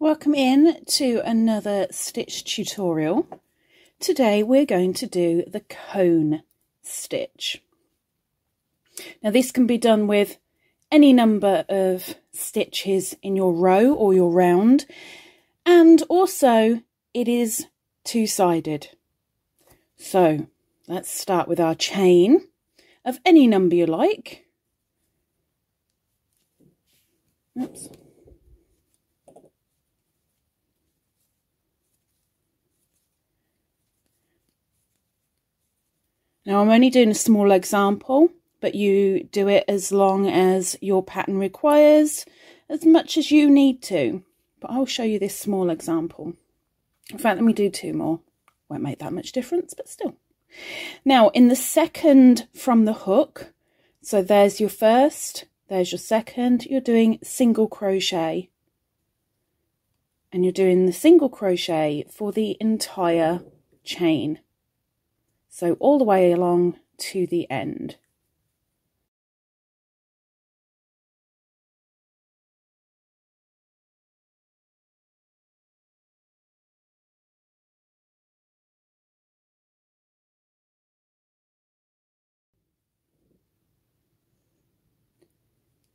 Welcome in to another stitch tutorial. Today we're going to do the cone stitch. Now this can be done with any number of stitches in your row or your round, and also it is two-sided. So let's start with our chain of any number you like. Oops. Now I'm only doing a small example, but you do it as long as your pattern requires, as much as you need to. But I'll show you this small example. In fact, let me do two more. Won't make that much difference, but still. Now in the second from the hook, so there's your first, there's your second, you're doing single crochet. And you're doing the single crochet for the entire chain. So all the way along to the end.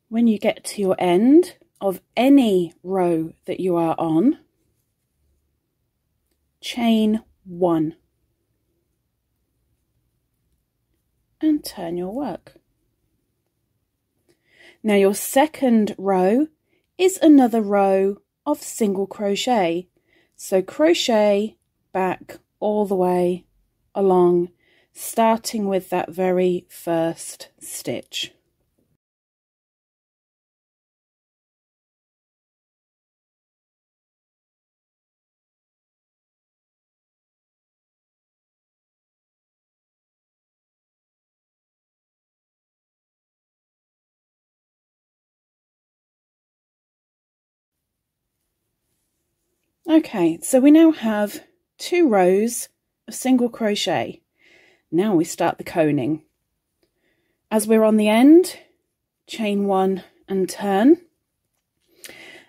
When you get to your end of any row that you are on, chain one. And turn your work. Now your second row is another row of single crochet. So crochet back all the way along, starting with that very first stitch. Okay, so we now have two rows of single crochet. Now we start the coning. As we're on the end, chain one and turn.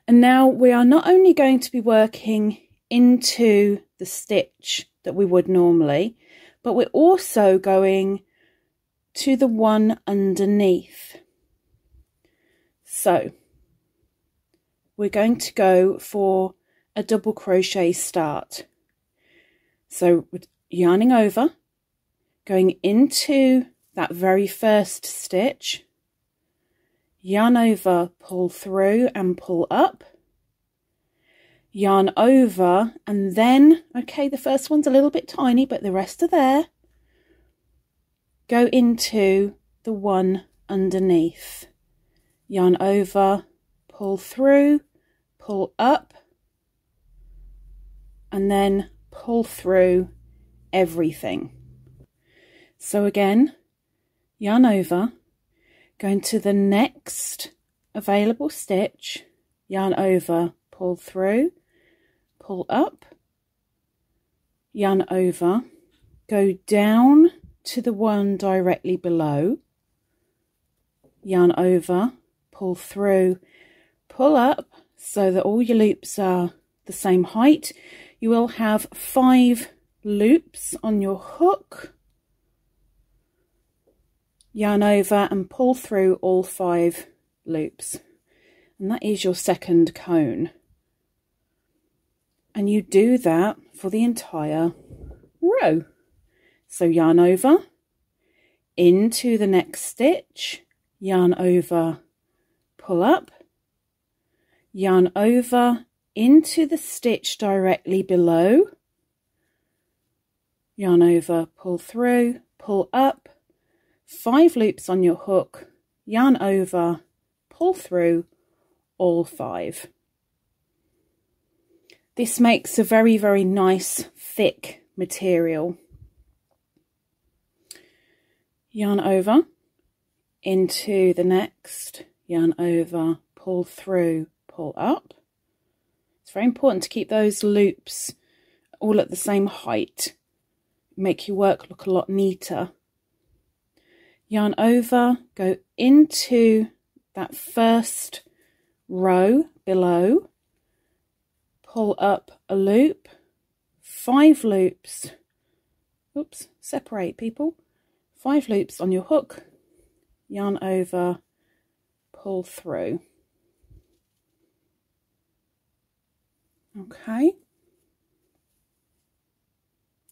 And now we are not only going to be working into the stitch that we would normally, but we're also going to the one underneath. So we're going to go for a double crochet start. So yarning over, going into that very first stitch, yarn over, pull through and pull up, yarn over, and then, okay, the first one's a little bit tiny, but the rest are there, go into the one underneath, yarn over, pull through, pull up, and then pull through everything. So again, yarn over, go into the next available stitch, yarn over, pull through, pull up, yarn over, go down to the one directly below, yarn over, pull through, pull up so that all your loops are the same height. You will have 5 loops on your hook, yarn over and pull through all 5 loops, and that is your second cone. And you do that for the entire row. So yarn over, into the next stitch, yarn over, pull up, yarn over, into the stitch directly below, yarn over, pull through, pull up, 5 loops on your hook, yarn over, pull through all 5. This makes a very, very nice thick material. Yarn over, into the next, yarn over, pull through, pull up. It's very important to keep those loops all at the same height. Make your work look a lot neater. Yarn over, go into that first row below, pull up a loop, 5 loops, oops, separate people, 5 loops on your hook, yarn over, pull through. Okay,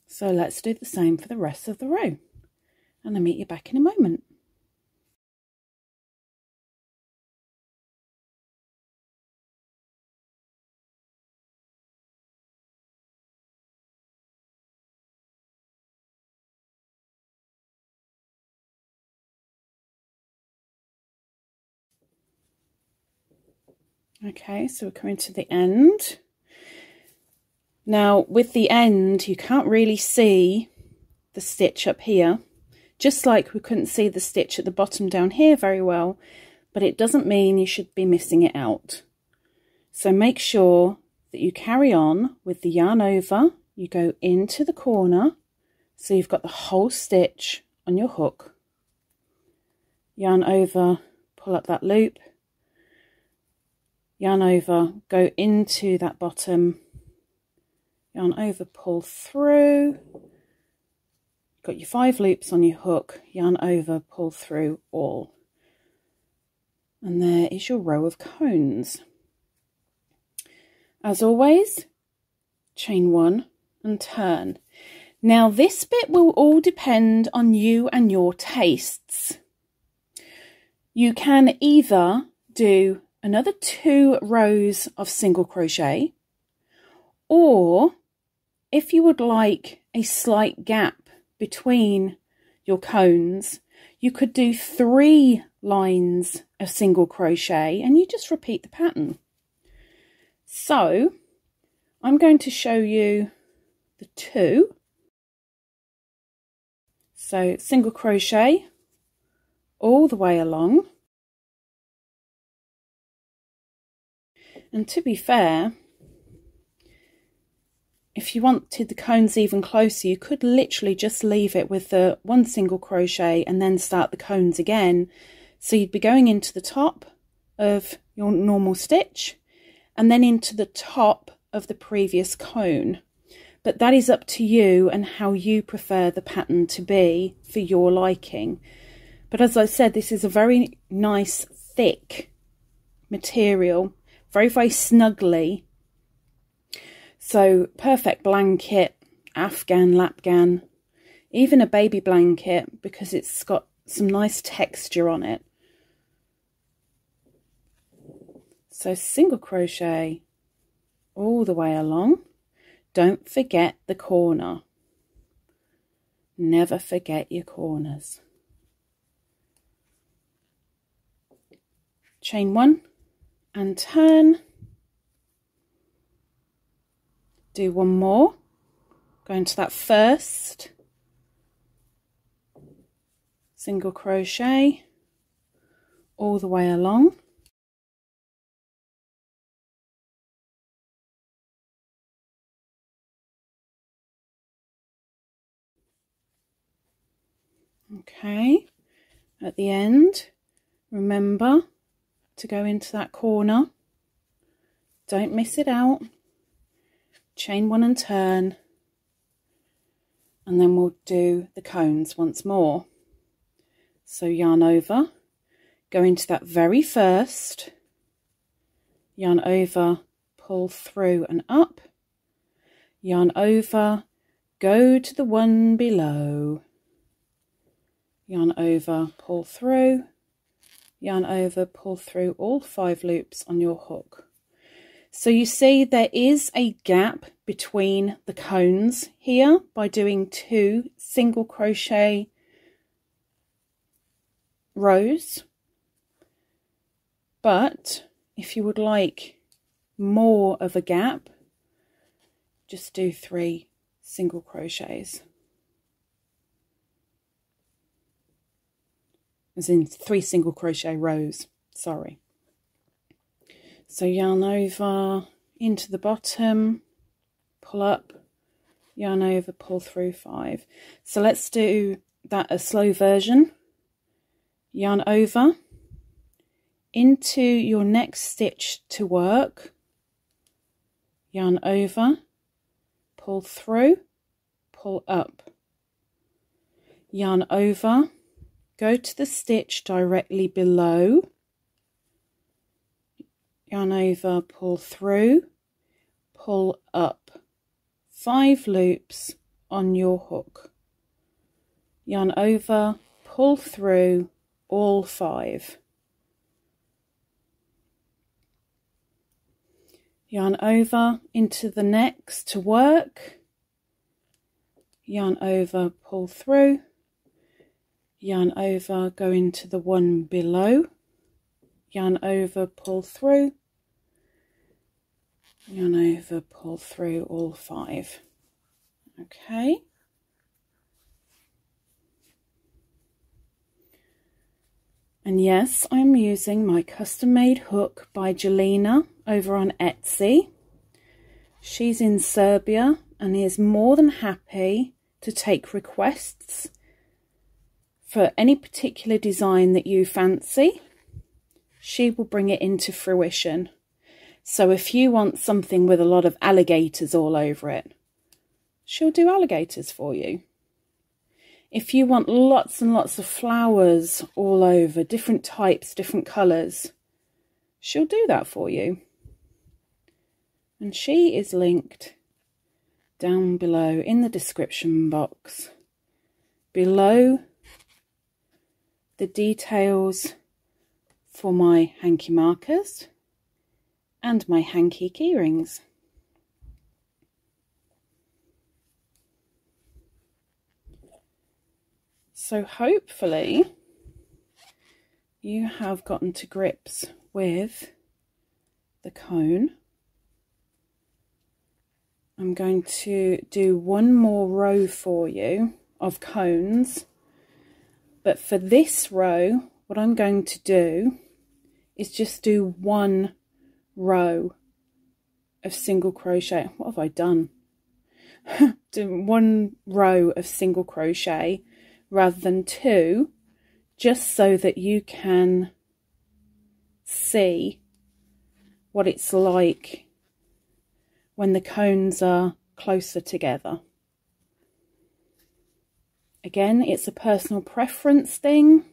so let's do the same for the rest of the row, and I'll meet you back in a moment. Okay, so we're coming to the end. Now with the end, you can't really see the stitch up here, just like we couldn't see the stitch at the bottom down here very well, but it doesn't mean you should be missing it out. So make sure that you carry on with the yarn over, you go into the corner, so you've got the whole stitch on your hook, yarn over, pull up that loop, yarn over, go into that bottom, yarn over, pull through, got your 5 loops on your hook, yarn over, pull through all. And there is your row of cones. As always, chain 1 and turn. Now this bit will all depend on you and your tastes. You can either do another 2 rows of single crochet, or if you would like a slight gap between your cones, you could do 3 lines of single crochet and you just repeat the pattern. So I'm going to show you the 2. So single crochet all the way along. And to be fair, if you wanted the cones even closer, you could literally just leave it with the 1 single crochet and then start the cones again. So you'd be going into the top of your normal stitch and then into the top of the previous cone. But that is up to you and how you prefer the pattern to be for your liking. But as I said, this is a very nice thick material, very, very snuggly. So perfect blanket, Afghan, lapghan, even a baby blanket, because it's got some nice texture on it. So single crochet all the way along. Don't forget the corner. Never forget your corners. Chain 1 and turn. Do 1 more, go into that first single crochet all the way along. Okay, at the end, remember to go into that corner, don't miss it out. Chain 1 and turn, and then we'll do the cones once more. So yarn over, go into that very first, yarn over, pull through and up, yarn over, go to the one below, yarn over, pull through, yarn over, pull through all 5 loops on your hook. So you see there is a gap between the cones here by doing 2 single crochet rows. But if you would like more of a gap, just do 3 single crochets. As in 3 single crochet rows, sorry. So yarn over into the bottom, pull up, yarn over, pull through 5. So let's do that a slow version. Yarn over into your next stitch to work, yarn over, pull through, pull up, yarn over, go to the stitch directly below, yarn over, pull through, pull up, 5 loops on your hook, yarn over, pull through all 5, yarn over into the next to work, yarn over, pull through, yarn over, go into the one below, yarn over, pull through, yarn over, pull through all 5. Okay. And yes, I'm using my custom made hook by Jelena over on Etsy. She's in Serbia and is more than happy to take requests for any particular design that you fancy. She will bring it into fruition. So if you want something with a lot of alligators all over it, she'll do alligators for you. If you want lots and lots of flowers all over, different types, different colours, she'll do that for you. And she is linked down below in the description box, below the details for my hanky markers and my hanky keyrings. So hopefully you have gotten to grips with the cone. I'm going to do one more row for you of cones, but for this row what I'm going to do is just do one row of single crochet. What have I done? Do one row of single crochet rather than 2, just so that you can see what it's like when the cones are closer together. Again, it's a personal preference thing.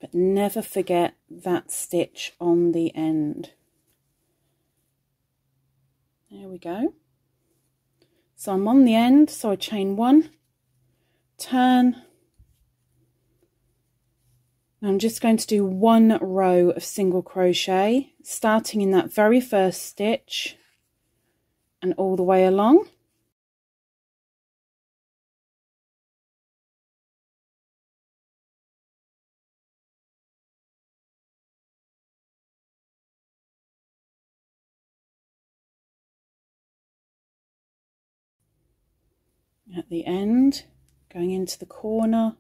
But never forget that stitch on the end. There we go. So I'm on the end, so I chain 1, turn. Now I'm just going to do 1 row of single crochet, starting in that very first stitch and all the way along. At the end, going into the corner,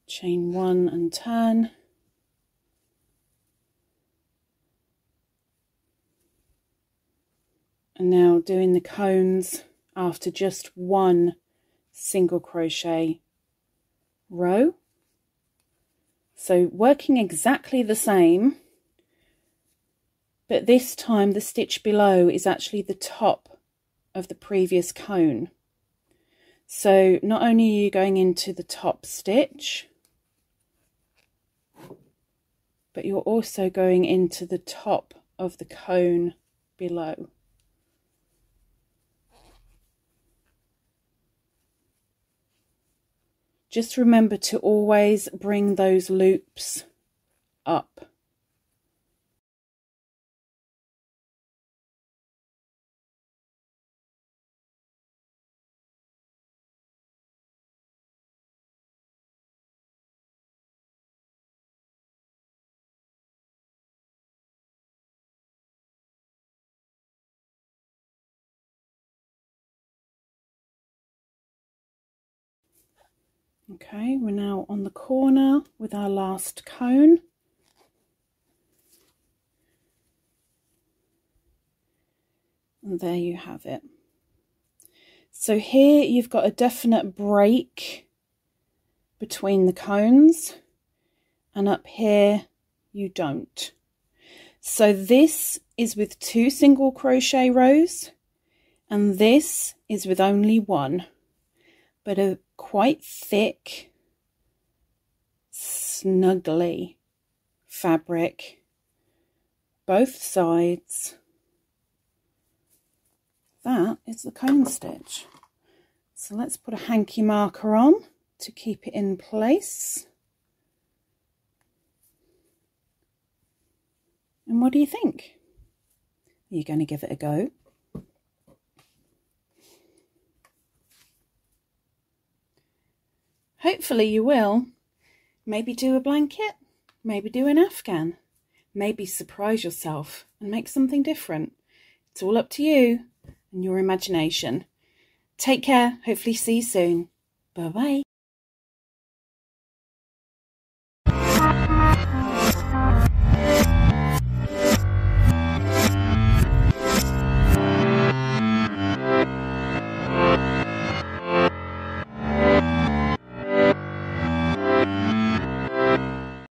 chain 1 and turn. And now doing the cones after just 1 single crochet row. So working exactly the same, but this time the stitch below is actually the top of the previous cone. So not only are you going into the top stitch, but you're also going into the top of the cone below. Just remember to always bring those loops up. Okay, we're now on the corner with our last cone. And there you have it. So here you've got a definite break between the cones, and up here you don't. So this is with 2 single crochet rows, and this is with only 1, but a quite thick, snuggly fabric, both sides. That is the cone stitch. So let's put a hanky marker on to keep it in place. And what do you think? Are you going to give it a go? Hopefully you will. Maybe do a blanket, maybe do an Afghan, maybe surprise yourself and make something different. It's all up to you and your imagination. Take care, hopefully see you soon. Bye bye.